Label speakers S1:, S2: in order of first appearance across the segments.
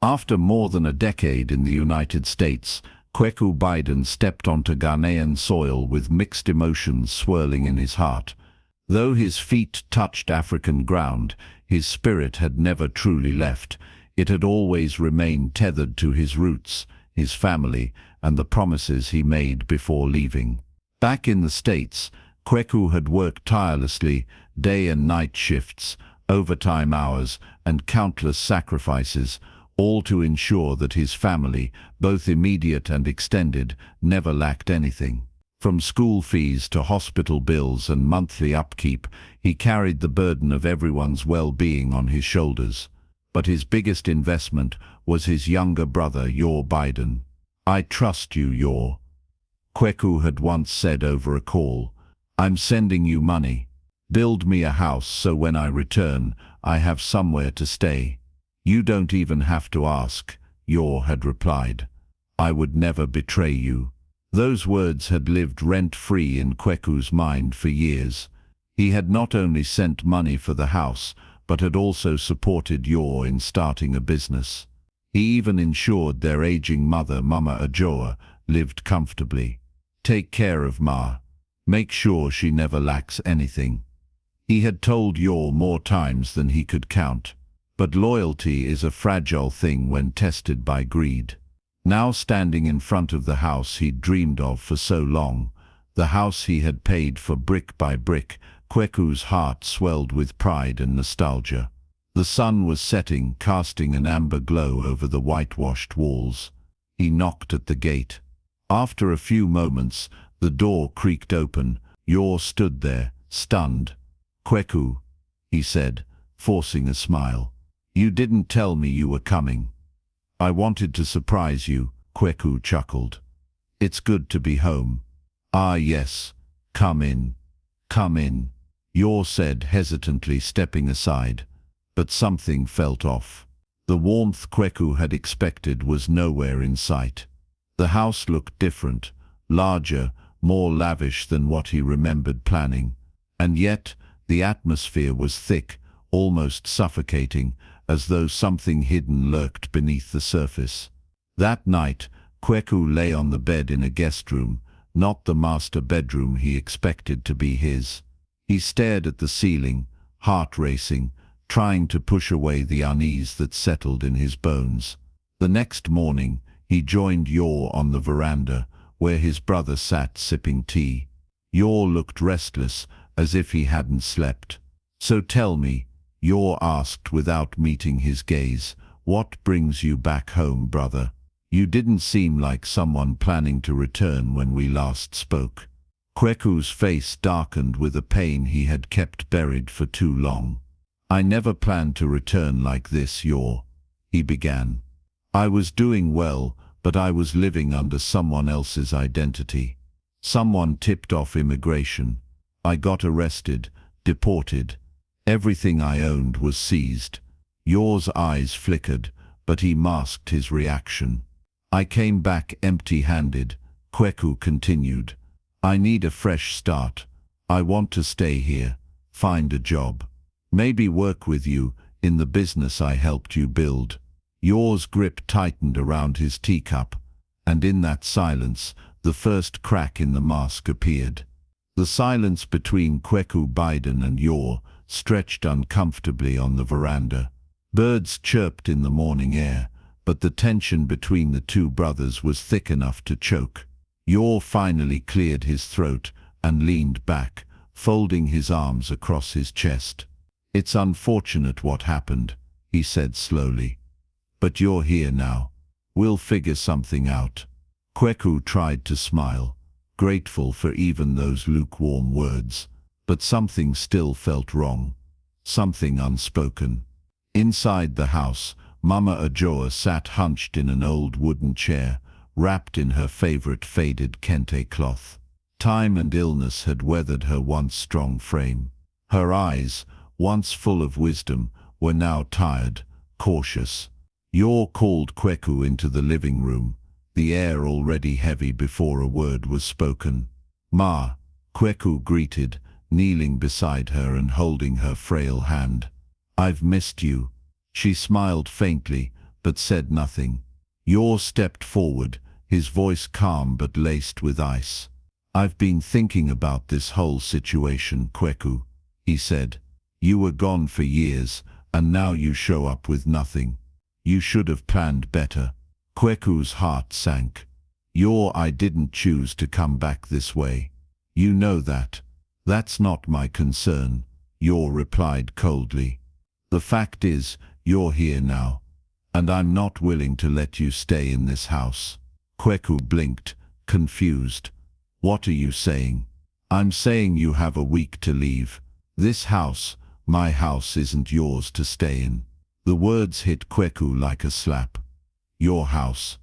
S1: After more than a decade in the United States, Kweku Biden stepped onto Ghanaian soil with mixed emotions swirling in his heart. Though his feet touched African ground, his spirit had never truly left. It had always remained tethered to his roots, his family, and the promises he made before leaving. Back in the States, Kweku had worked tirelessly, day and night shifts, overtime hours, and countless sacrifices, all to ensure that his family, both immediate and extended, never lacked anything. From school fees to hospital bills and monthly upkeep, he carried the burden of everyone's well-being on his shoulders. But his biggest investment was his younger brother, Yor Biden. "I trust you, Yor," Kweku had once said over a call. "I'm sending you money. Build me a house so when I return, I have somewhere to stay." "You don't even have to ask," Yor had replied. "I would never betray you." Those words had lived rent-free in Kweku's mind for years. He had not only sent money for the house, but had also supported Yor in starting a business. He even ensured their aging mother, Mama Ajoa, lived comfortably. "Take care of Ma. Make sure she never lacks anything." He had told Yor more times than he could count. But loyalty is a fragile thing when tested by greed. Now standing in front of the house he'd dreamed of for so long, the house he had paid for brick by brick, Kweku's heart swelled with pride and nostalgia. The sun was setting, casting an amber glow over the whitewashed walls. He knocked at the gate. After a few moments, the door creaked open. Yor stood there, stunned. "Kweku," he said, forcing a smile. "You didn't tell me you were coming." "I wanted to surprise you," Kweku chuckled. "It's good to be home." "Ah yes, come in. Come in," Yor said hesitantly, stepping aside. But something felt off. The warmth Kweku had expected was nowhere in sight. The house looked different, larger, more lavish than what he remembered planning. And yet, the atmosphere was thick, almost suffocating, as though something hidden lurked beneath the surface. That night, Kweku lay on the bed in a guest room, not the master bedroom he expected to be his. He stared at the ceiling, heart racing, trying to push away the unease that settled in his bones. The next morning, he joined Yor on the veranda, where his brother sat sipping tea. Yor looked restless, as if he hadn't slept. "So tell me," Yor asked without meeting his gaze, "what brings you back home, brother? You didn't seem like someone planning to return when we last spoke." Kweku's face darkened with a pain he had kept buried for too long. "I never planned to return like this, Yor," he began. "I was doing well, but I was living under someone else's identity. Someone tipped off immigration. I got arrested, deported. Everything I owned was seized." Yor's eyes flickered, but he masked his reaction. "I came back empty-handed," Kweku continued. "I need a fresh start. I want to stay here, find a job. Maybe work with you in the business I helped you build." Yor's grip tightened around his teacup, and in that silence, the first crack in the mask appeared. The silence between Kweku Biden and Yor stretched uncomfortably on the veranda. Birds chirped in the morning air, but the tension between the two brothers was thick enough to choke. Yor finally cleared his throat and leaned back, folding his arms across his chest. "It's unfortunate what happened," he said slowly. "But you're here now. We'll figure something out." Kweku tried to smile, grateful for even those lukewarm words. But something still felt wrong, something unspoken. Inside the house, Mama Ajoa sat hunched in an old wooden chair, wrapped in her favorite faded kente cloth. Time and illness had weathered her once strong frame. Her eyes, once full of wisdom, were now tired, cautious. Yor called Kweku into the living room, the air already heavy before a word was spoken. "Ma," Kweku greeted, kneeling beside her and holding her frail hand. "I've missed you." She smiled faintly, but said nothing. Yor stepped forward, his voice calm but laced with ice. "I've been thinking about this whole situation, Kweku," he said. "You were gone for years, and now you show up with nothing. You should have planned better." Kweku's heart sank. I didn't choose to come back this way. You know that. That's not my concern," Yor replied coldly. "The fact is, you're here now, and I'm not willing to let you stay in this house." Kweku blinked, confused. "What are you saying?" "I'm saying you have a week to leave. This house, my house, isn't yours to stay in." The words hit Kweku like a slap. "Your house.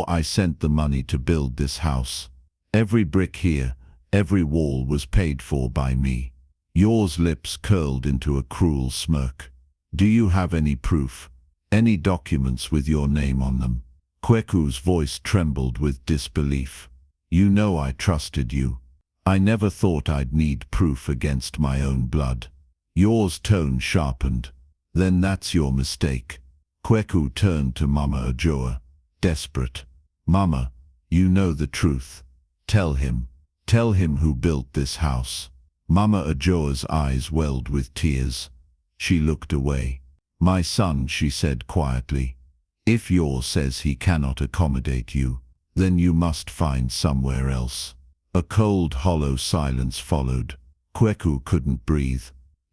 S1: I sent the money to build this house. Every brick here, every wall was paid for by me." Yor's lips curled into a cruel smirk. "Do you have any proof? Any documents with your name on them?" Kweku's voice trembled with disbelief. "You know I trusted you. I never thought I'd need proof against my own blood." Yor's tone sharpened. "Then that's your mistake." Kweku turned to Mama Ajoa, desperate. "Mama, you know the truth. Tell him. Tell him who built this house." Mama Ajoa's eyes welled with tears. She looked away. "My son," she said quietly, "if Yor says he cannot accommodate you, then you must find somewhere else." A cold, hollow silence followed. Kweku couldn't breathe.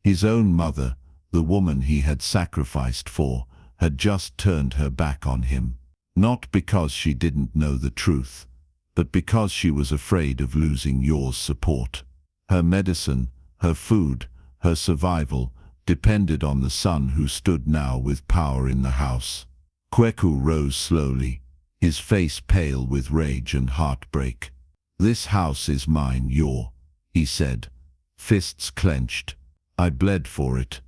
S1: His own mother, the woman he had sacrificed for, had just turned her back on him. Not because she didn't know the truth, but because she was afraid of losing Yor's support. Her medicine, her food, her survival depended on the son who stood now with power in the house. Kweku rose slowly, his face pale with rage and heartbreak. "This house is mine, Yor," he said, fists clenched. "I bled for it."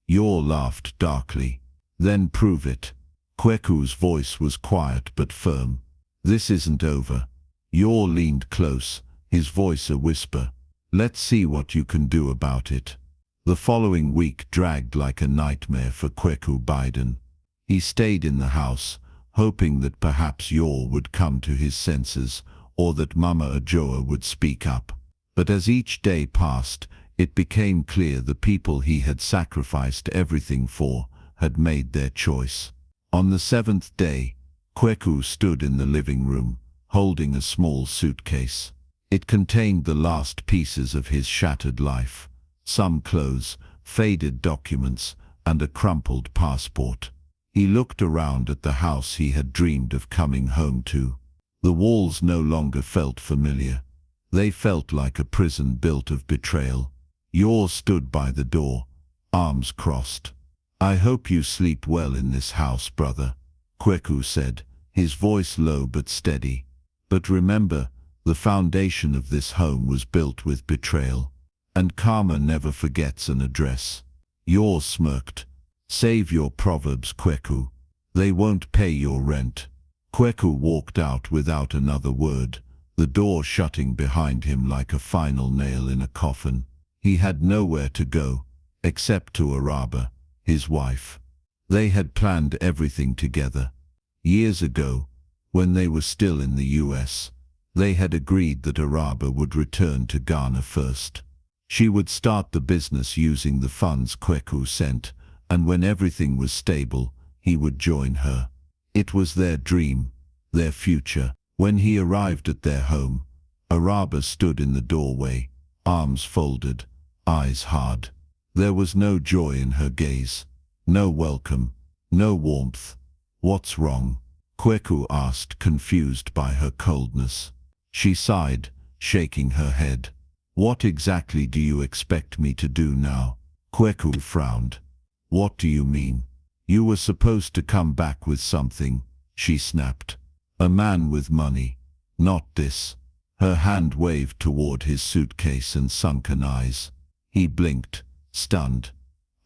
S1: Yor laughed darkly. "Then prove it." Kweku's voice was quiet but firm. "This isn't over." Yor leaned close, his voice a whisper. "Let's see what you can do about it." The following week dragged like a nightmare for Kweku Biden. He stayed in the house, hoping that perhaps Yor would come to his senses, or that Mama Ajoa would speak up. But as each day passed, it became clear the people he had sacrificed everything for had made their choice. On the seventh day, Kweku stood in the living room, holding a small suitcase. It contained the last pieces of his shattered life, some clothes, faded documents, and a crumpled passport. He looked around at the house he had dreamed of coming home to. The walls no longer felt familiar. They felt like a prison built of betrayal. Yor stood by the door, arms crossed. "I hope you sleep well in this house, brother," Kweku said, his voice low but steady. "But remember, the foundation of this home was built with betrayal, and karma never forgets an address." Yor smirked. "Save your proverbs, Kweku. They won't pay your rent." Kweku walked out without another word, the door shutting behind him like a final nail in a coffin. He had nowhere to go, except to Araba, his wife. They had planned everything together. Years ago, when they were still in the US, they had agreed that Araba would return to Ghana first. She would start the business using the funds Kweku sent, and when everything was stable, he would join her. It was their dream, their future. When he arrived at their home, Araba stood in the doorway, arms folded, eyes hard. There was no joy in her gaze, no welcome, no warmth. "What's wrong?" Kweku asked, confused by her coldness. She sighed, shaking her head. "What exactly do you expect me to do now?" Kweku frowned. "What do you mean?" "You were supposed to come back with something," she snapped. "A man with money, not this." Her hand waved toward his suitcase and sunken eyes. He blinked, stunned.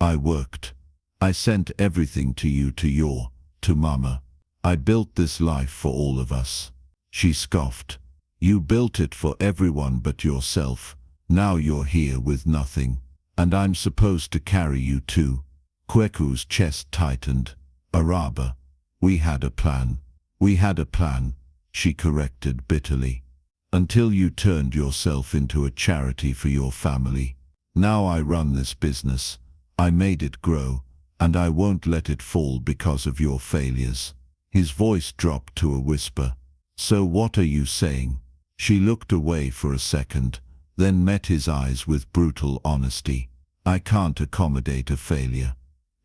S1: "I worked. I sent everything to you, to Yor, to Mama. I built this life for all of us." She scoffed. "You built it for everyone but yourself. Now you're here with nothing. And I'm supposed to carry you too." Kweku's chest tightened. "Araba, We had a plan. We had a plan, she corrected bitterly. Until you turned yourself into a charity for your family. Now I run this business. I made it grow, and I won't let it fall because of your failures. His voice dropped to a whisper. So what are you saying? She looked away for a second, then met his eyes with brutal honesty. I can't accommodate a failure.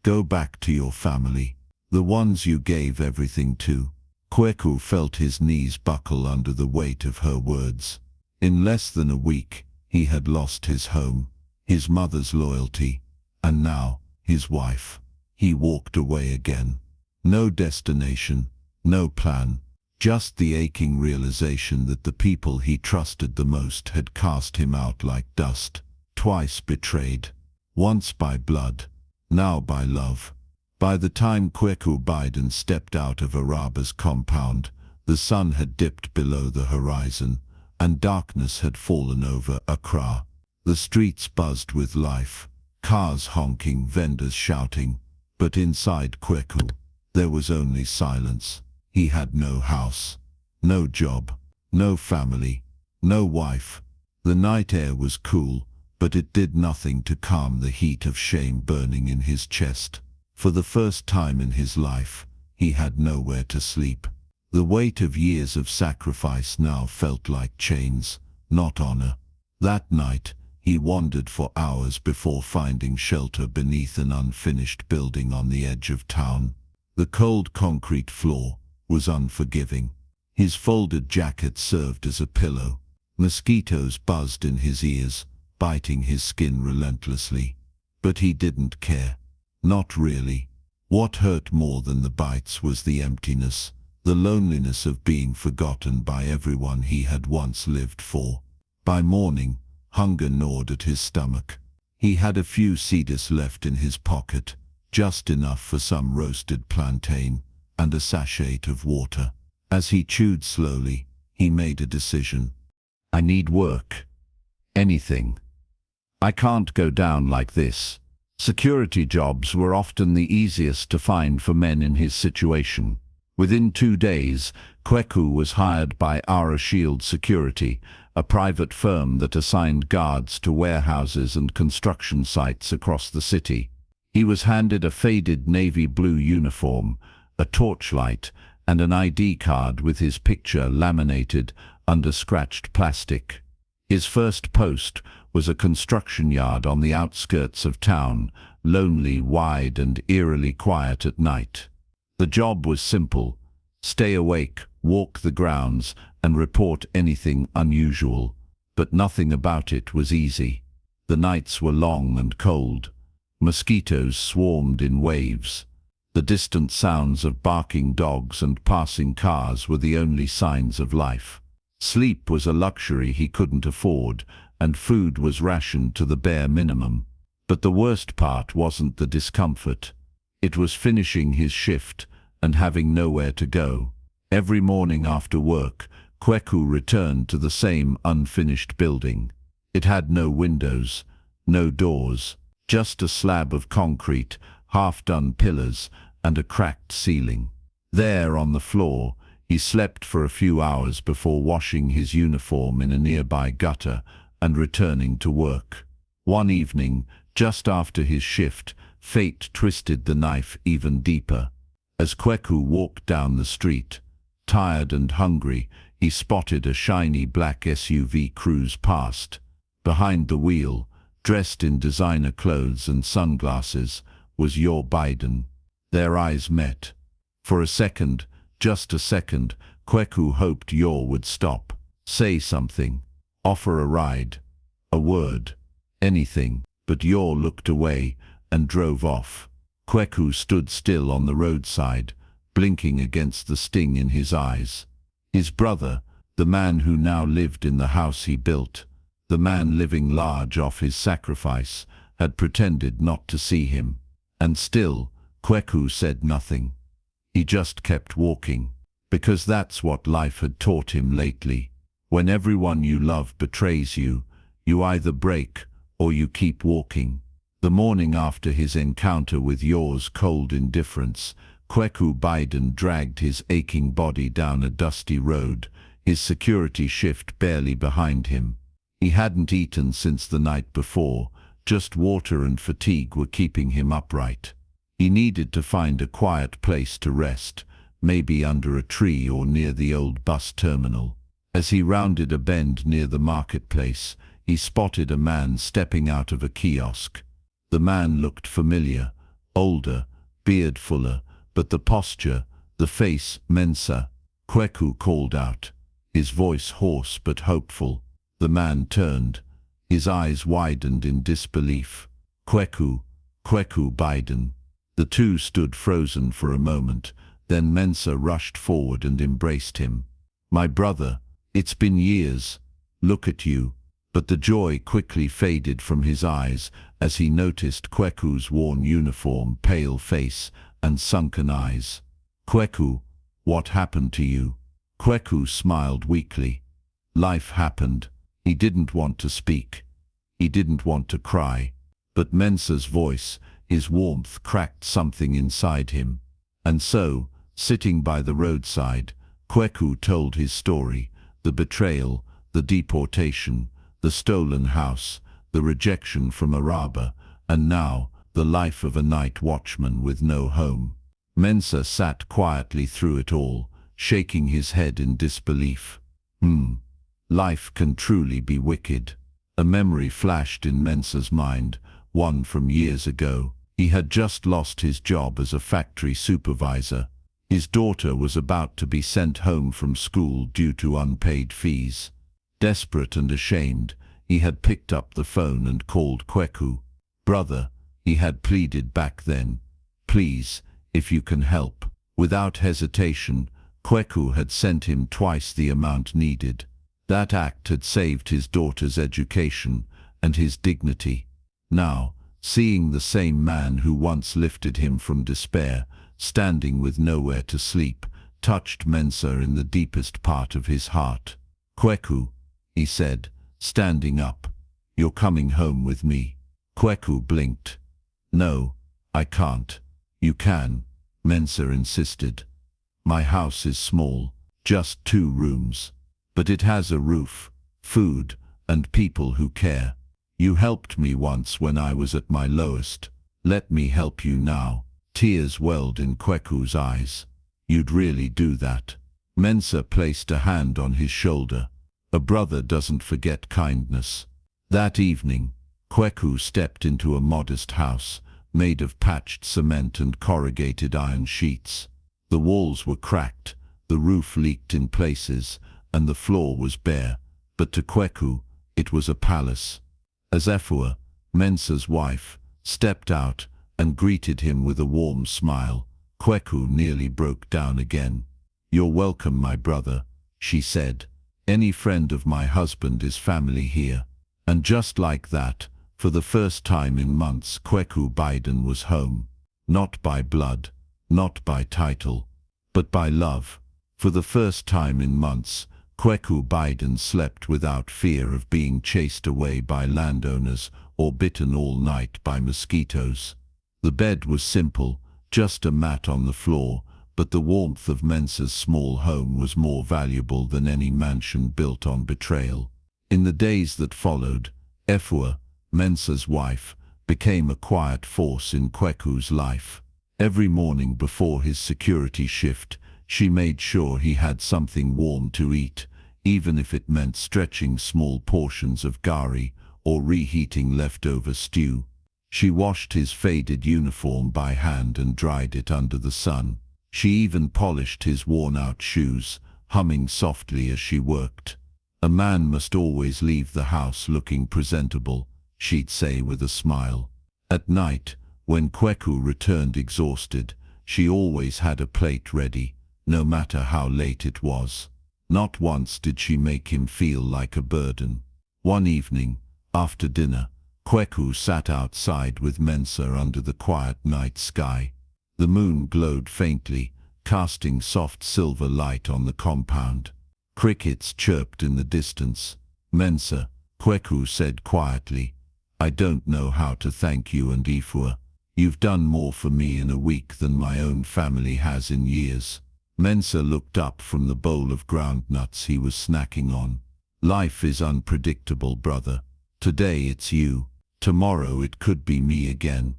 S1: Go back to your family, the ones you gave everything to. Kweku felt his knees buckle under the weight of her words. In less than a week, he had lost his home, his mother's loyalty, and now, his wife. He walked away again. No destination, no plan, just the aching realization that the people he trusted the most had cast him out like dust, twice betrayed, once by blood, now by love. By the time Kweku Biden stepped out of Araba's compound, the sun had dipped below the horizon, and darkness had fallen over Accra. The streets buzzed with life, cars honking, vendors shouting, but inside Kweku, there was only silence. He had no house, no job, no family, no wife. The night air was cool, but it did nothing to calm the heat of shame burning in his chest. For the first time in his life, he had nowhere to sleep. The weight of years of sacrifice now felt like chains, not honor. That night, he wandered for hours before finding shelter beneath an unfinished building on the edge of town. The cold concrete floor was unforgiving. His folded jacket served as a pillow. Mosquitoes buzzed in his ears, biting his skin relentlessly. But he didn't care. Not really. What hurt more than the bites was the emptiness, the loneliness of being forgotten by everyone he had once lived for. By morning, hunger gnawed at his stomach. He had a few cedars left in his pocket, just enough for some roasted plantain and a sachet of water. As he chewed slowly, he made a decision. I need work. Anything. I can't go down like this. Security jobs were often the easiest to find for men in his situation. Within 2 days, Kweku was hired by Ara Shield Security, a private firm that assigned guards to warehouses and construction sites across the city. He was handed a faded navy blue uniform, a torchlight, and an ID card with his picture laminated under scratched plastic. His first post was a construction yard on the outskirts of town, lonely, wide, and eerily quiet at night. The job was simple: stay awake, walk the grounds, and report anything unusual. But nothing about it was easy. The nights were long and cold. Mosquitoes swarmed in waves. The distant sounds of barking dogs and passing cars were the only signs of life. Sleep was a luxury he couldn't afford, and food was rationed to the bare minimum. But the worst part wasn't the discomfort. It was finishing his shift and having nowhere to go. Every morning after work, Kweku returned to the same unfinished building. It had no windows, no doors, just a slab of concrete, half-done pillars, and a cracked ceiling. There on the floor, he slept for a few hours before washing his uniform in a nearby gutter and returning to work. One evening, just after his shift, fate twisted the knife even deeper. As Kweku walked down the street, tired and hungry, he spotted a shiny black SUV cruise past. Behind the wheel, dressed in designer clothes and sunglasses, was Your Biden. Their eyes met. For a second, just a second, Kweku hoped Yor would stop, say something, offer a ride, a word, anything. But Yor looked away and drove off. Kweku stood still on the roadside, blinking against the sting in his eyes. His brother, the man who now lived in the house he built, the man living large off his sacrifice, had pretended not to see him. And still, Kweku said nothing. He just kept walking, because that's what life had taught him lately. When everyone you love betrays you, you either break or you keep walking. The morning after his encounter with Yor's cold indifference, Kweku Biden dragged his aching body down a dusty road, his security shift barely behind him. He hadn't eaten since the night before, just water and fatigue were keeping him upright. He needed to find a quiet place to rest, maybe under a tree or near the old bus terminal. As he rounded a bend near the marketplace, he spotted a man stepping out of a kiosk. The man looked familiar, older, beard fuller, but the posture, the face, Mensa. Kweku called out, his voice hoarse but hopeful. The man turned, his eyes widened in disbelief. Kweku Biden. The two stood frozen for a moment, then Mensa rushed forward and embraced him. My brother, it's been years. Look at you. But the joy quickly faded from his eyes as he noticed Kweku's worn uniform, pale face, and sunken eyes. Kweku, what happened to you? Kweku smiled weakly. Life happened. He didn't want to speak. He didn't want to cry. But Mensa's voice, his warmth cracked something inside him. And so, sitting by the roadside, Kweku told his story, the betrayal, the deportation, the stolen house, the rejection from Araba, and now, the life of a night watchman with no home. Mensa sat quietly through it all, shaking his head in disbelief. Life can truly be wicked. A memory flashed in Mensa's mind, one from years ago. He had just lost his job as a factory supervisor. His daughter was about to be sent home from school due to unpaid fees. Desperate and ashamed, he had picked up the phone and called Kweku. Brother, he had pleaded back then. Please, if you can help. Without hesitation, Kweku had sent him twice the amount needed. That act had saved his daughter's education and his dignity. Now, seeing the same man who once lifted him from despair, standing with nowhere to sleep, touched Mensa in the deepest part of his heart. Kweku, he said, standing up, you're coming home with me. Kweku blinked. No, I can't. You can, Mensa insisted. My house is small, just 2 rooms. But it has a roof, food, and people who care. You helped me once when I was at my lowest. Let me help you now. Tears welled in Kweku's eyes. You'd really do that? Mensa placed a hand on his shoulder. A brother doesn't forget kindness. That evening, Kweku stepped into a modest house, made of patched cement and corrugated iron sheets. The walls were cracked, the roof leaked in places, and the floor was bare, but to Kweku, it was a palace. As Efua, Mensa's wife, stepped out and greeted him with a warm smile, Kweku nearly broke down again. You're welcome, my brother, she said. Any friend of my husband is family here. And just like that, for the first time in months, Kweku Biden was home. Not by blood, not by title, but by love. For the first time in months, Kweku Biden slept without fear of being chased away by landowners or bitten all night by mosquitoes. The bed was simple, just a mat on the floor, but the warmth of Mensa's small home was more valuable than any mansion built on betrayal. In the days that followed, Efua, Mensa's wife, became a quiet force in Kweku's life. Every morning before his security shift, she made sure he had something warm to eat, even if it meant stretching small portions of gari or reheating leftover stew. She washed his faded uniform by hand and dried it under the sun. She even polished his worn-out shoes, humming softly as she worked. A man must always leave the house looking presentable, she'd say with a smile. At night, when Kweku returned exhausted, she always had a plate ready, no matter how late it was. Not once did she make him feel like a burden. One evening, after dinner, Kweku sat outside with Mensa under the quiet night sky. The moon glowed faintly, casting soft silver light on the compound. Crickets chirped in the distance. Mensa, Kweku said quietly, I don't know how to thank you and Efua. You've done more for me in a week than my own family has in years. Mensah looked up from the bowl of ground nuts he was snacking on. Life is unpredictable, brother. Today it's you. Tomorrow it could be me again.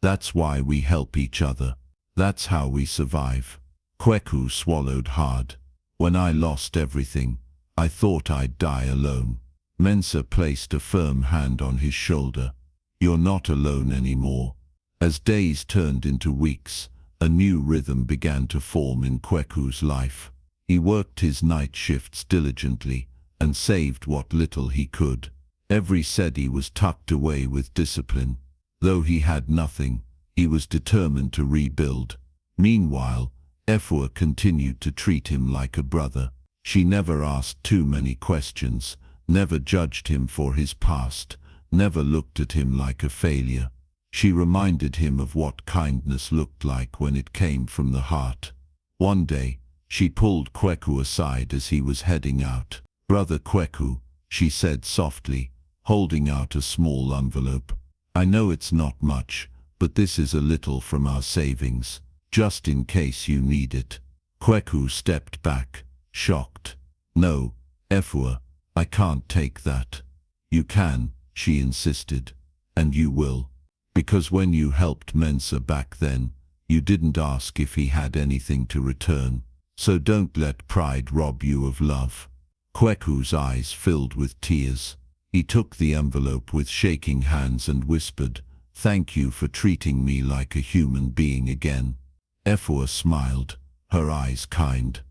S1: That's why we help each other. That's how we survive. Kweku swallowed hard. When I lost everything, I thought I'd die alone. Mensah placed a firm hand on his shoulder. You're not alone anymore. As days turned into weeks, a new rhythm began to form in Kweku's life. He worked his night shifts diligently and saved what little he could. Every cedi was tucked away with discipline. Though he had nothing, he was determined to rebuild. Meanwhile, Efua continued to treat him like a brother. She never asked too many questions, never judged him for his past, never looked at him like a failure. She reminded him of what kindness looked like when it came from the heart. One day, she pulled Kweku aside as he was heading out. "Brother Kweku," she said softly, holding out a small envelope. "I know it's not much, but this is a little from our savings, just in case you need it." Kweku stepped back, shocked. "No, Efua, I can't take that." "You can," she insisted, "and you will. Because when you helped Mensah back then, you didn't ask if he had anything to return. So don't let pride rob you of love." Kweku's eyes filled with tears. He took the envelope with shaking hands and whispered, "Thank you for treating me like a human being again." Efua smiled, her eyes kind.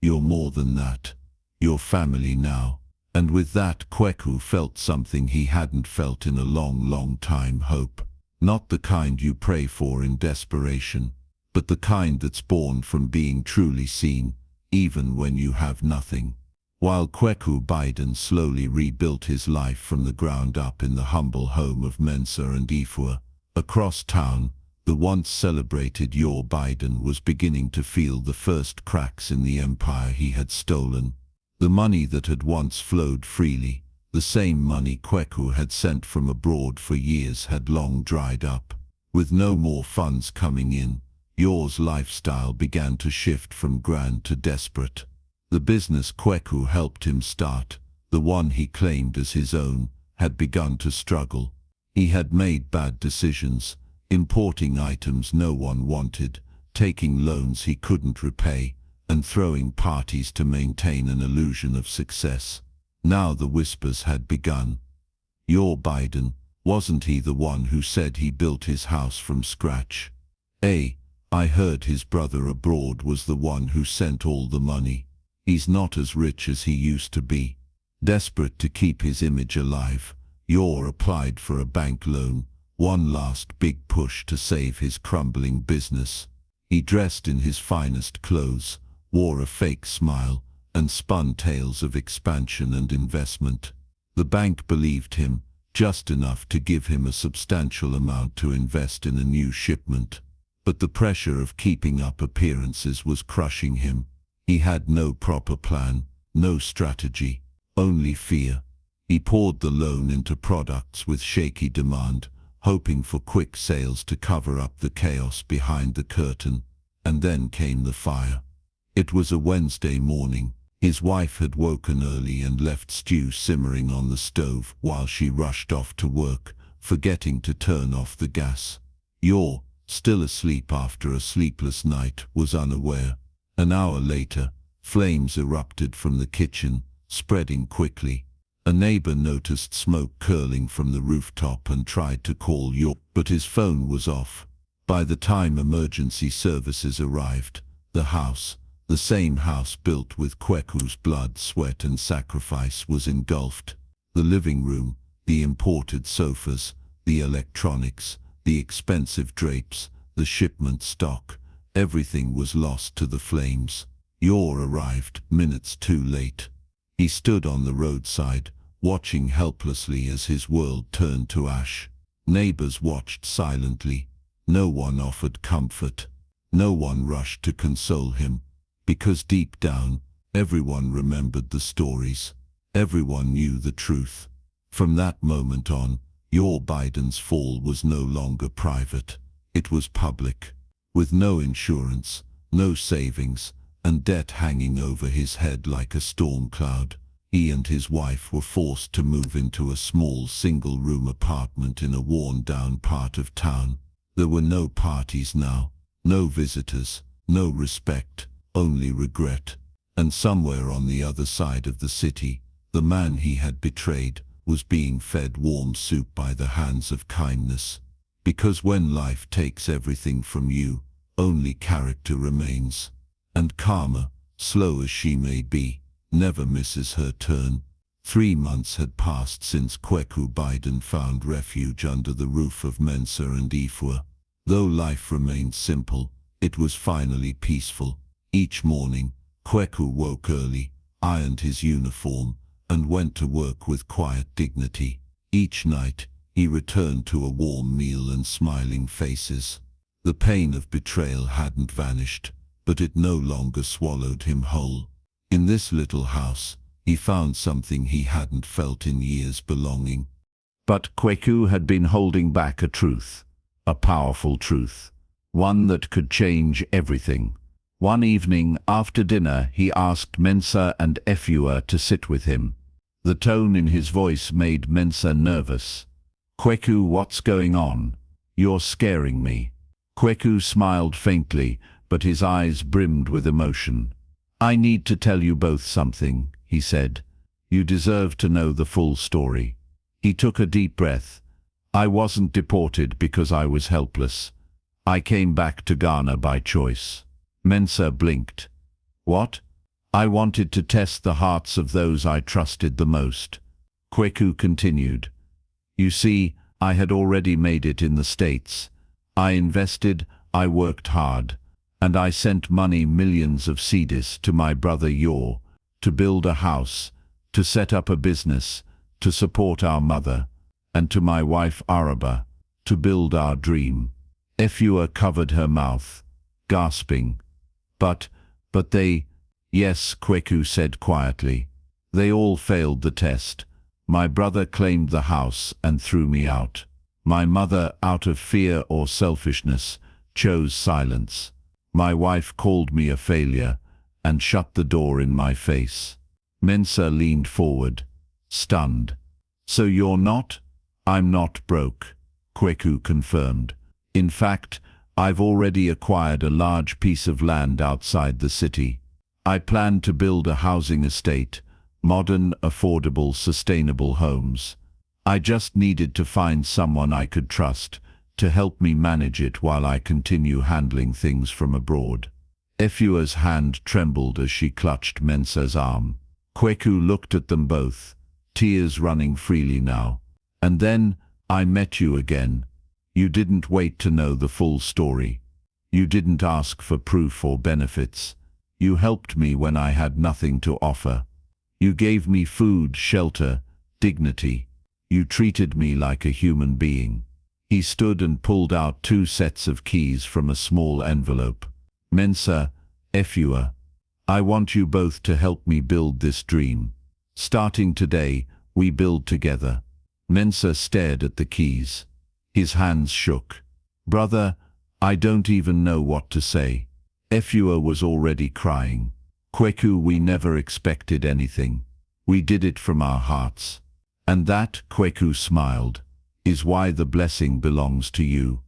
S1: "You're more than that. You're family now." And with that, Kweku felt something he hadn't felt in a long time: hope. Not the kind you pray for in desperation, but the kind that's born from being truly seen, even when you have nothing. While Kweku Biden slowly rebuilt his life from the ground up in the humble home of Mensah and Efua, across town, the once celebrated Yor Biden was beginning to feel the first cracks in the empire he had stolen. The money that had once flowed freely, the same money Kweku had sent from abroad for years, had long dried up. With no more funds coming in, Yor's lifestyle began to shift from grand to desperate. The business Kweku helped him start, the one he claimed as his own, had begun to struggle. He had made bad decisions, importing items no one wanted, taking loans he couldn't repay, and throwing parties to maintain an illusion of success. Now the whispers had begun. Yor Biden, wasn't he the one who said he built his house from scratch? I heard his brother abroad was the one who sent all the money. He's not as rich as he used to be. Desperate to keep his image alive, Yor applied for a bank loan, one last big push to save his crumbling business. He dressed in his finest clothes, wore a fake smile, and spun tales of expansion and investment. The bank believed him, just enough to give him a substantial amount to invest in a new shipment. But the pressure of keeping up appearances was crushing him. He had no proper plan, no strategy, only fear. He poured the loan into products with shaky demand, hoping for quick sales to cover up the chaos behind the curtain. And then came the fire. It was a Wednesday morning. His wife had woken early and left stew simmering on the stove while she rushed off to work, forgetting to turn off the gas. Yor, still asleep after a sleepless night, was unaware. An hour later, flames erupted from the kitchen, spreading quickly. A neighbor noticed smoke curling from the rooftop and tried to call Yor, but his phone was off. By the time emergency services arrived, the house, the same house built with Kweku's blood, sweat and sacrifice, was engulfed. The living room, the imported sofas, the electronics, the expensive drapes, the shipment stock, everything was lost to the flames. Yor arrived minutes too late. He stood on the roadside, watching helplessly as his world turned to ash. Neighbors watched silently. No one offered comfort. No one rushed to console him. Because deep down, everyone remembered the stories. Everyone knew the truth. From that moment on, Yor Biden's fall was no longer private.
S2: It was public, with no insurance, no savings, and debt hanging over his head like a storm cloud. He and his wife were forced to move into a small single-room apartment in a worn-down part of town. There were no parties now, no visitors, no respect, only regret. And somewhere on the other side of the city, the man he had betrayed was being fed warm soup by the hands of kindness. Because when life takes everything from you, only character remains. And karma, slow as she may be, never misses her turn. 3 months had passed since Kweku Biden found refuge under the roof of Mensa and Ifua. Though life remained simple, it was finally peaceful. Each morning, Kweku woke early, ironed his uniform, and went to work with quiet dignity. Each night, he returned to a warm meal and smiling faces. The pain of betrayal hadn't vanished, but it no longer swallowed him whole. In this little house, he found something he hadn't felt in years: belonging.
S1: But Kweku had been holding back a truth, a powerful truth, one that could change everything. One evening after dinner, he asked Mensa and Efua to sit with him. The tone in his voice made Mensa nervous. "Kweku, what's going on? You're scaring me." Kweku smiled faintly, but his eyes brimmed with emotion. "I need to tell you both something," he said. "You deserve to know the full story." He took a deep breath. "I wasn't deported because I was helpless. I came back to Ghana by choice." Mensa blinked. "What?" "I wanted to test the hearts of those I trusted the most." Kweku continued. "You see, I had already made it in the States. I invested, I worked hard, and I sent money, millions of cedis, to my brother Yor, to build a house, to set up a business, to support our mother, and to my wife Araba, to build our dream." Efua covered her mouth, gasping. But they... "Yes," Kweku said quietly. "They all failed the test. My brother claimed the house and threw me out. My mother, out of fear or selfishness, chose silence. My wife called me a failure and shut the door in my face." Mensa leaned forward, stunned. "So you're not?" "I'm not broke," Kweku confirmed. "In fact, I've already acquired a large piece of land outside the city. I plan to build a housing estate, modern, affordable, sustainable homes. I just needed to find someone I could trust to help me manage it while I continue handling things from abroad." Efua's hand trembled as she clutched Mensa's arm. Kweku looked at them both, tears running freely now. "And then, I met you again. You didn't wait to know the full story. You didn't ask for proof or benefits. You helped me when I had nothing to offer. You gave me food, shelter, dignity. You treated me like a human being." He stood and pulled out 2 sets of keys from a small envelope. "Mensa, Efua, I want you both to help me build this dream. Starting today, we build together." Mensa stared at the keys. His hands shook. "Brother, I don't even know what to say." Efua was already crying. "Kweku, we never expected anything. We did it from our hearts. And that," Kweku smiled, "is why the blessing belongs to you."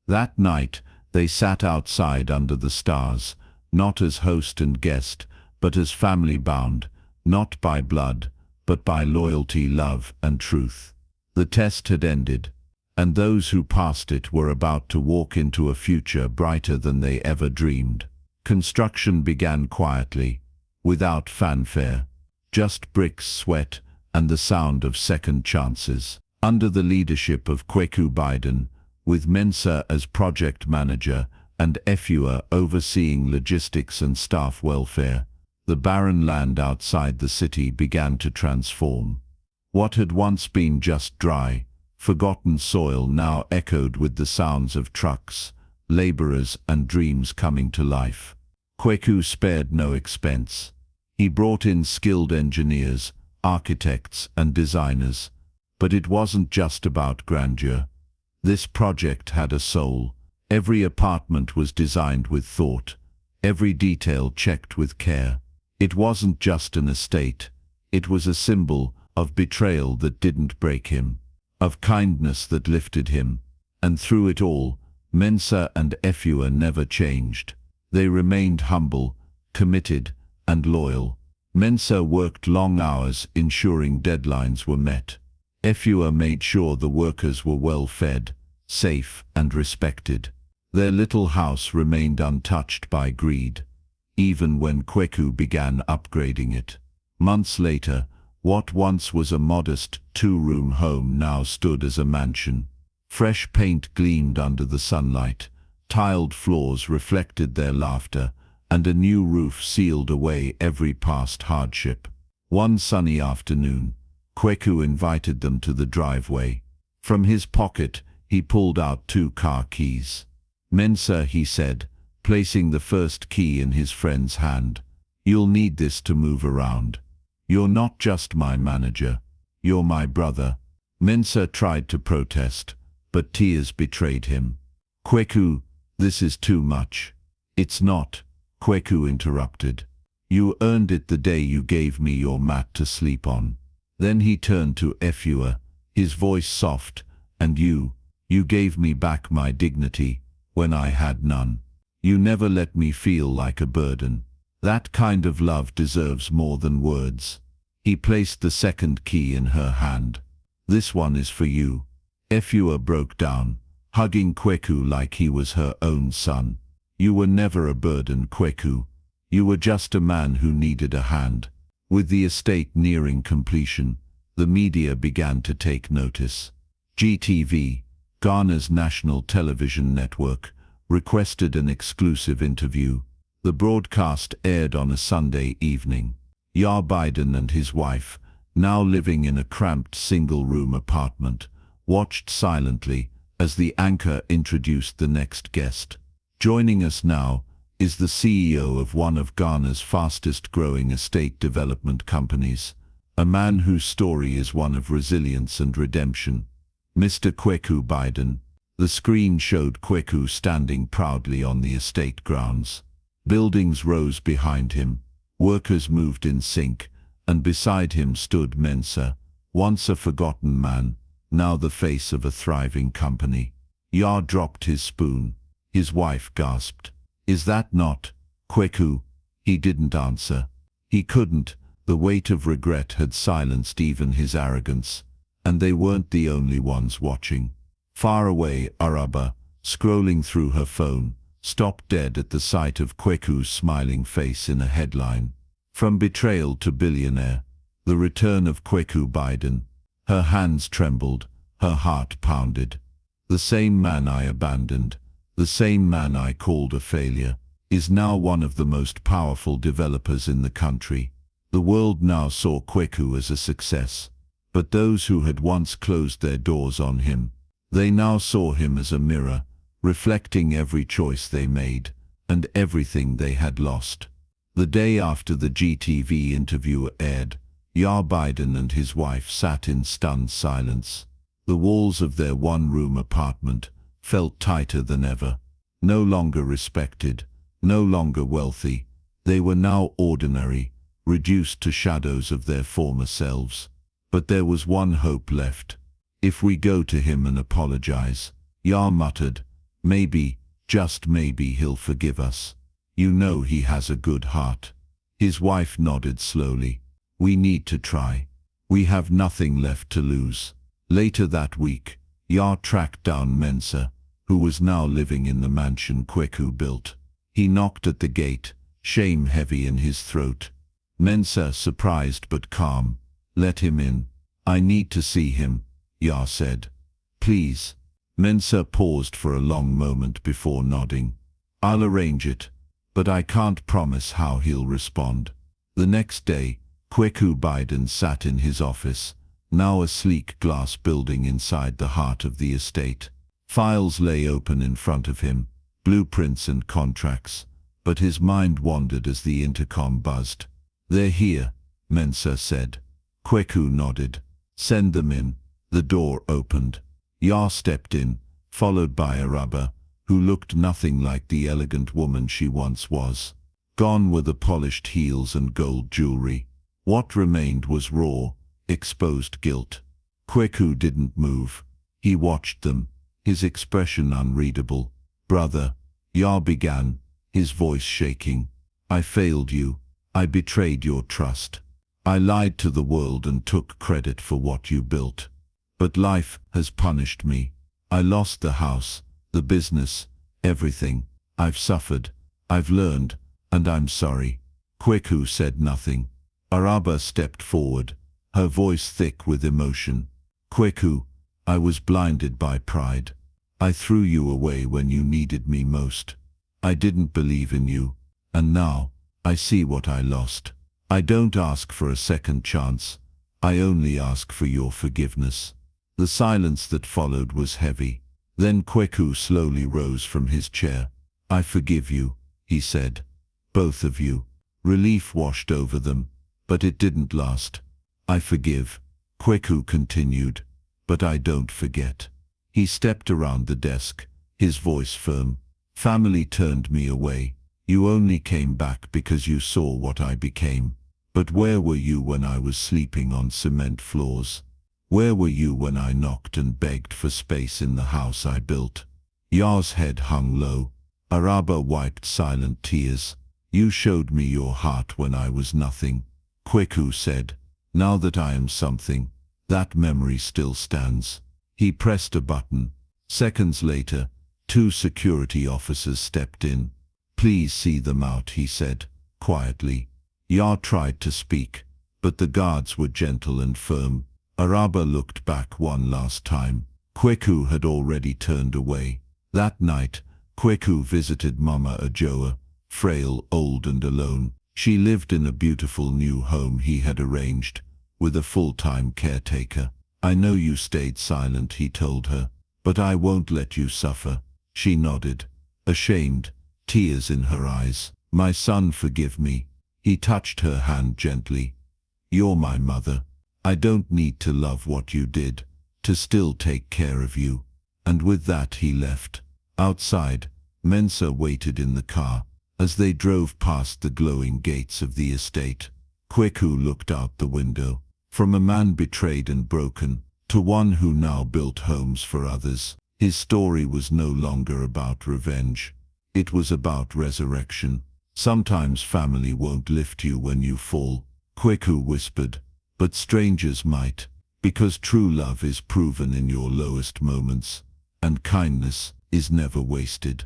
S1: That night, they sat outside under the stars, not as host and guest, but as family bound, not by blood, but by loyalty, love, and truth. The test had ended, and those who passed it were about to walk into a future brighter than they ever dreamed. Construction began quietly, without fanfare, just bricks, sweat, and the sound of second chances. Under the leadership of Kweku Biden, with Mensa as project manager and Efua overseeing logistics and staff welfare, the barren land outside the city began to transform. What had once been just dry, forgotten soil now echoed with the sounds of trucks, laborers, and dreams coming to life. Kweku spared no expense. He brought in skilled engineers, architects, and designers. But it wasn't just about grandeur. This project had a soul. Every apartment was designed with thought, every detail checked with care. It wasn't just an estate, it was a symbol of betrayal that didn't break him, of kindness that lifted him. And through it all, Mensah and Efua never changed. They remained humble, committed, and loyal. Mensah worked long hours ensuring deadlines were met. Efua made sure the workers were well fed, safe, and respected. Their little house remained untouched by greed, even when Kweku began upgrading it. Months later, what once was a modest two-room home now stood as a mansion. Fresh paint gleamed under the sunlight, tiled floors reflected their laughter, and a new roof sealed away every past hardship. One sunny afternoon, Kweku invited them to the driveway. From his pocket, he pulled out 2 car keys. "Mensah," he said, placing the first key in his friend's hand, "you'll need this to move around. You're not just my manager, you're my brother." Mensah tried to protest, but tears betrayed him. "Kweku, this is too much." "It's not," Kweku interrupted. "You earned it the day you gave me your mat to sleep on." Then he turned to Efua, his voice soft, "And you gave me back my dignity when I had none. You never let me feel like a burden. That kind of love deserves more than words." He placed the second key in her hand. "This one is for you." Efua broke down, hugging Kweku like he was her own son. "You were never a burden, Kweku. You were just a man who needed a hand." With the estate nearing completion, the media began to take notice. GTV, Ghana's national television network, requested an exclusive interview. The broadcast aired on a Sunday evening. Yah Biden and his wife, now living in a cramped single-room apartment, watched silently as the anchor introduced the next guest. Joining us now is the CEO of one of Ghana's fastest-growing estate development companies, a man whose story is one of resilience and redemption, Mr. Kweku Biden. The screen showed Kweku standing proudly on the estate grounds. Buildings rose behind him, workers moved in sync, and beside him stood Mensah, once a forgotten man, now the face of a thriving company. Yah dropped his spoon. His wife gasped. "Is that not Kweku?" He didn't answer. He couldn't. The weight of regret had silenced even his arrogance. And they weren't the only ones watching. Far away, Araba, scrolling through her phone, stopped dead at the sight of Kweku's smiling face in a headline. "From betrayal to billionaire, the return of Kweku Biden." Her hands trembled, her heart pounded. "The same man I abandoned, the same man I called a failure, is now one of the most powerful developers in the country." The world now saw Kweku as a success, but those who had once closed their doors on him, they now saw him as a mirror, reflecting every choice they made, and everything they had lost. The day after the GTV interview aired, Yah Biden and his wife sat in stunned silence. The walls of their one-room apartment felt tighter than ever. No longer respected, no longer wealthy, they were now ordinary, reduced to shadows of their former selves. But there was one hope left. "If we go to him and apologize," Yah muttered, "maybe, just maybe he'll forgive us. You know he has a good heart." His wife nodded slowly. "We need to try. We have nothing left to lose." Later that week, Yah tracked down Mensah, who was now living in the mansion Kweku built. He knocked at the gate, shame heavy in his throat. Mensah, surprised but calm, "Let him in. I need to see him," Yah said. "Please." Mensah paused for a long moment before nodding. "I'll arrange it, but I can't promise how he'll respond." The next day, Kweku Biden sat in his office, now a sleek glass building inside the heart of the estate. Files lay open in front of him, blueprints and contracts, but his mind wandered as the intercom buzzed. "They're here," Mensah said. Kweku nodded. "Send them in." The door opened. Yah stepped in, followed by Araba,
S2: who looked nothing like the elegant woman she once was. Gone were the polished heels and gold jewelry. What remained was raw, exposed guilt. Kweku didn't move. He watched them, his expression unreadable. "Brother," Yar began, his voice shaking, "I failed you. I betrayed your trust. I lied to the world and took credit for what you built. But life has punished me. I lost the house, the business, everything. I've suffered, I've learned, and I'm sorry." Kweku said nothing. Araba stepped forward, her voice thick with emotion. "Kweku, I was blinded by pride. I threw you away when you needed me most. I didn't believe in you, and now I see what I lost. I don't ask for a second chance. I only ask for your forgiveness." The silence that followed was heavy. Then Kweku slowly rose from his chair. "I forgive you," he said. "Both of you." Relief washed over them, but it didn't last. "I forgive," Kweku continued, "but I don't forget." He stepped around the desk, his voice firm. "Family turned me away. You only came back because you saw what I became. But where were you when I was sleeping on cement floors? Where were you when I knocked and begged for space in the house I built?" Yar's head hung low. Araba wiped silent tears. "You showed me your heart when I was nothing," Kweku said. "Now that I am something, that memory still stands." He pressed a button. Seconds later, 2 security officers stepped in. "Please see them out," he said, quietly. Yar tried to speak, but the guards were gentle and firm. Araba looked back one last time. Kweku had already turned away. That night, Kweku visited Mama Ajoa, frail, old and alone. She lived in a beautiful new home he had arranged, with a full-time caretaker. "I know you stayed silent," he told her, "but I won't let you suffer." She nodded, ashamed, tears in her eyes. "My son, forgive me." He touched her hand gently. "You're my mother. I don't need to love what you did, to still take care of you." And with that he left. Outside, Mensa waited in the car. As they drove past the glowing gates of the estate, Kweku looked out the window. From a man betrayed and broken, to one who now built homes for others, his story was no longer about revenge. It was about resurrection. "Sometimes family won't lift you when you fall," Kweku whispered, "but strangers might, because true love is proven in your lowest moments, and kindness is never wasted."